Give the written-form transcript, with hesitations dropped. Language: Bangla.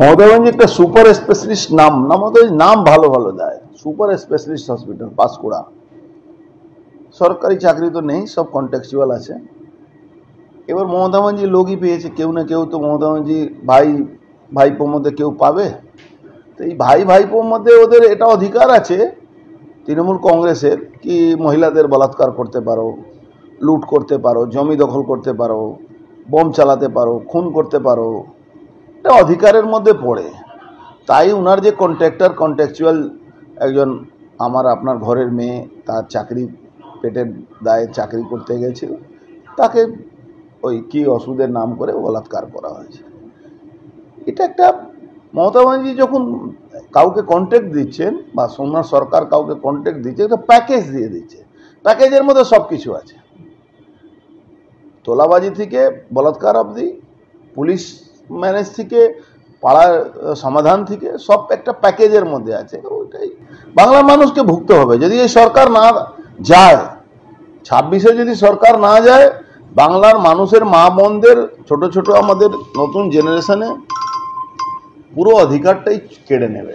মমতাগঞ্জ একটা সুপার স্পেশালিস্ট নাম নাম ভালো ভালো দেয়, সুপার স্পেশালিস্ট হসপিটাল পাঁশকুড়া। সরকারি চাকরি তো নেই, সব কন্ট্রাকচুয়াল আছে। এবার মমতা ব্যানার্জি লোকই পেয়েছে, কেউ না কেউ তো মমতা ব্যানার্জি ভাইপোর মধ্যে কেউ পাবে। তো এই ভাইপোর মধ্যে ওদের এটা অধিকার আছে তৃণমূল কংগ্রেসের কি মহিলাদের বলাৎকার করতে পারো, লুট করতে পারো, জমি দখল করতে পারো, বোম চালাতে পারো, খুন করতে পারো, এটা অধিকারের মধ্যে পড়ে। তাই উনার যে কন্ট্রাকচুয়াল একজন আমার আপনার ঘরের মেয়ে, তার চাকরি পেটের দায়ে চাকরি করতে গেছিল, তাকে ওই কি ওষুধের নাম করে বলাৎকার করা হয়েছে। এটা একটা মমতা ব্যানার্জি যখন কাউকে কন্ট্রাক্ট দিচ্ছেন বা সোমনাথ সরকার কাউকে কন্ট্রাক্ট দিচ্ছে, একটা প্যাকেজ দিয়ে দিচ্ছে। প্যাকেজের মধ্যে সব কিছু আছে, তোলাবাজি থেকে বলাৎকার অবধি, পুলিশ ম্যানেজ থেকে পাড়ার সমাধান থেকে, সব একটা প্যাকেজের মধ্যে আছে। ওইটাই বাংলার মানুষকে ভুগতে হবে যদি এই সরকার না যায়। 26-এ যদি সরকার না যায়, বাংলার মানুষের মা বোনদের, ছোট ছোট আমাদের নতুন জেনারেশনে পুরো অধিকারটাই কেড়ে নেবে।